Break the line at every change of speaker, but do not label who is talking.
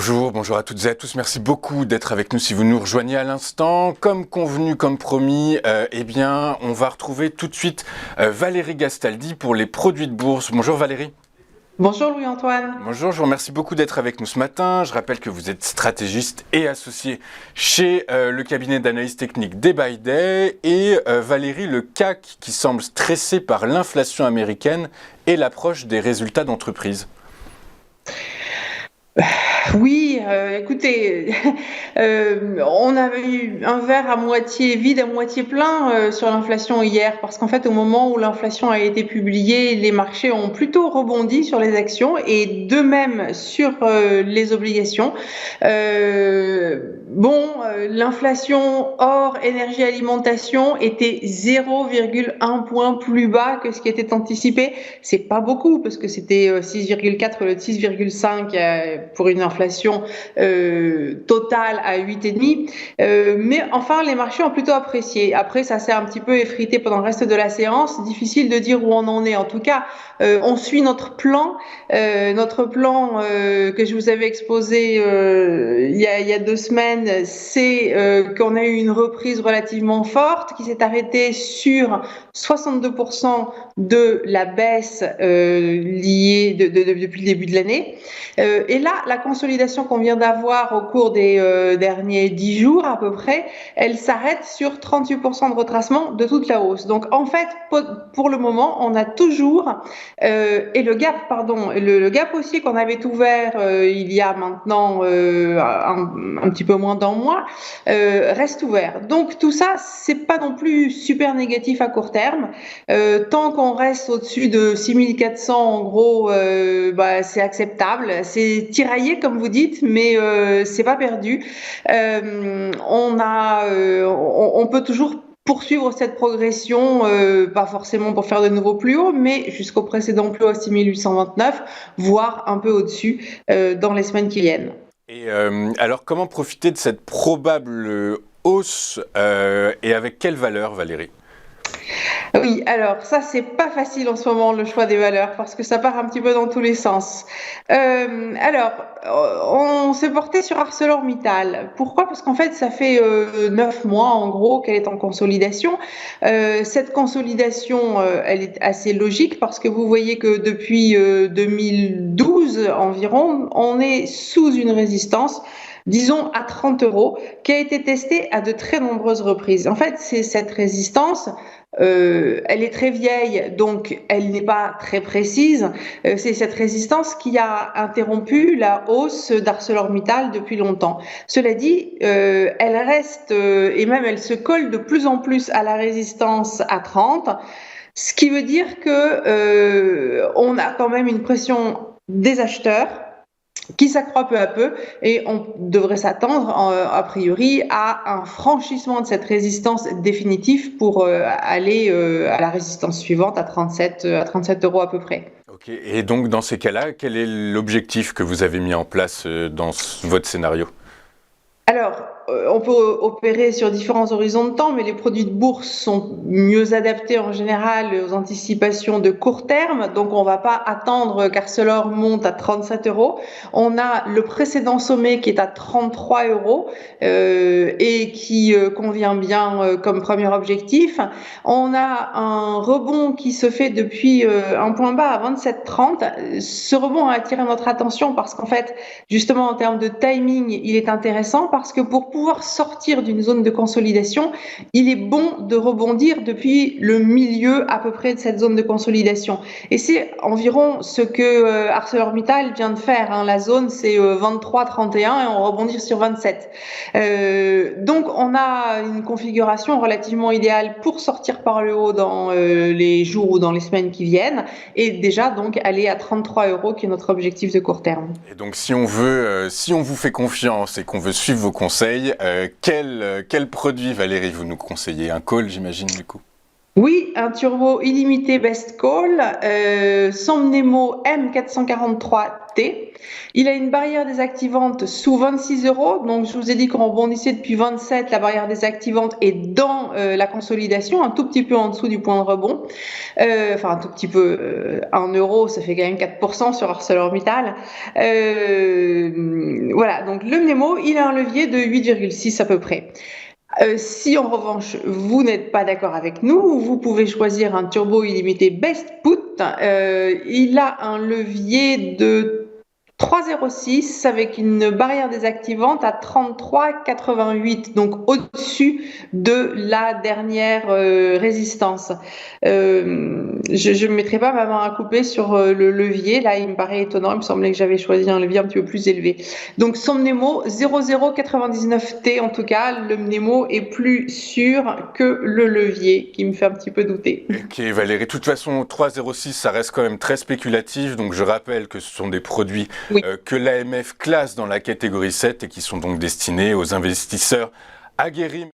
Bonjour à toutes et à tous. Merci beaucoup d'être avec nous si vous nous rejoignez à l'instant. Comme convenu, comme promis, on va retrouver tout de suite Valérie Gastaldi pour les produits de bourse. Bonjour Valérie.
Bonjour Louis-Antoine.
Bonjour, je vous remercie beaucoup d'être avec nous ce matin. Je rappelle que vous êtes stratégiste et associé chez le cabinet d'analyse technique Day by Day. Et Valérie, le CAC qui semble stressé par l'inflation américaine et l'approche des résultats d'entreprise.
Oui, écoutez, on avait eu un verre à moitié vide, à moitié plein sur l'inflation hier, parce qu'en fait, au moment où l'inflation a été publiée, les marchés ont plutôt rebondi sur les actions et de même sur les obligations. L'inflation hors énergie alimentation était 0,1 point plus bas que ce qui était anticipé. C'est pas beaucoup, parce que c'était 6,4 au lieu de 6,5 pour une inflation totale à 8,5. Mais enfin, les marchés ont plutôt apprécié. Après, ça s'est un petit peu effrité pendant le reste de la séance. Difficile de dire où on en est. En tout cas, on suit notre plan. Que je vous avais exposé il y a 2 semaines, c'est qu'on a eu une reprise relativement forte qui s'est arrêtée sur 62% de la baisse liée depuis le début de l'année. Et là, la consolidation qu'on vient d'avoir au cours des derniers 10 jours à peu près, elle s'arrête sur 38% de retracement de toute la hausse. Donc en fait, pour le moment, on a toujours, et le gap haussier qu'on avait ouvert il y a maintenant un petit peu moins d'un mois, reste ouvert. Donc tout ça, c'est pas non plus super négatif à court terme. Tant qu'on reste au-dessus de 6400, en gros, c'est acceptable. C'est tiraillé, comme vous dites, mais c'est pas perdu. On peut toujours poursuivre cette progression, pas forcément pour faire de nouveaux plus hauts, mais jusqu'au précédent plus haut à 6829, voire un peu au-dessus dans les semaines qui viennent.
Et alors, comment profiter de cette probable hausse et avec quelle valeur, Valérie ?
Oui, alors ça c'est pas facile en ce moment le choix des valeurs parce que ça part un petit peu dans tous les sens. On s'est porté sur ArcelorMittal. Pourquoi? Parce qu'en fait ça fait 9 mois en gros qu'elle est en consolidation. Cette consolidation, elle est assez logique parce que vous voyez que depuis 2012 environ, on est sous une résistance, disons à 30 euros, qui a été testée à de très nombreuses reprises. En fait, c'est cette résistance. Elle est très vieille, donc elle n'est pas très précise. C'est cette résistance qui a interrompu la hausse d'ArcelorMittal depuis longtemps. Cela dit, elle reste et même elle se colle de plus en plus à la résistance à 30, ce qui veut dire que on a quand même une pression des acheteurs qui s'accroît peu à peu et on devrait s'attendre a priori à un franchissement de cette résistance définitive pour aller à la résistance suivante à 37 euros à peu près.
Ok, et donc dans ces cas-là, quel est l'objectif que vous avez mis en place dans votre scénario ?
Alors, on peut opérer sur différents horizons de temps, mais les produits de bourse sont mieux adaptés en général aux anticipations de court terme. Donc, on ne va pas attendre qu'Arcelor monte à 37 euros. On a le précédent sommet qui est à 33 euros et qui convient bien comme premier objectif. On a un rebond qui se fait depuis un point bas à 27,30. Ce rebond a attiré notre attention parce qu'en fait, justement, en termes de timing, il est intéressant parce que pour pouvoir sortir d'une zone de consolidation, il est bon de rebondir depuis le milieu à peu près de cette zone de consolidation. Et c'est environ ce que ArcelorMittal vient de faire. Hein. La zone, c'est 23,31 et on rebondit sur 27. Donc, on a une configuration relativement idéale pour sortir par le haut dans les jours ou dans les semaines qui viennent et déjà donc aller à 33 euros qui est notre objectif de court terme.
Et donc si on vous fait confiance et qu'on veut suivre vos conseils, quel produit, Valérie, vous nous conseillez? Un call, j'imagine, du coup?
Oui, un turbo illimité Best Call, Somnemo M443T. Il a une barrière désactivante sous 26 €. Donc, je vous ai dit qu'on rebondissait depuis 27. La barrière désactivante est dans la consolidation, un tout petit peu en dessous du point de rebond. Enfin, un tout petit peu, 1 €, ça fait quand même 4% sur ArcelorMittal. Voilà, donc le Nemo, il a un levier de 8,6 à peu près. Si en revanche vous n'êtes pas d'accord avec nous, vous pouvez choisir un turbo illimité Best Put. Il a un levier de 3,06 avec une barrière désactivante à 33,88, donc au-dessus de la dernière résistance. Je ne mettrai pas ma main à couper sur le levier. Là, il me paraît étonnant. Il me semblait que j'avais choisi un levier un petit peu plus élevé. Donc, son Nemo 0099T, en tout cas, le Nemo est plus sûr que le levier, qui me fait un petit peu douter.
Ok Valérie, de toute façon 3,06 ça reste quand même très spéculatif, donc je rappelle que ce sont des produits
Oui.
que l'AMF classe dans la catégorie 7 et qui sont donc destinés aux investisseurs aguerris.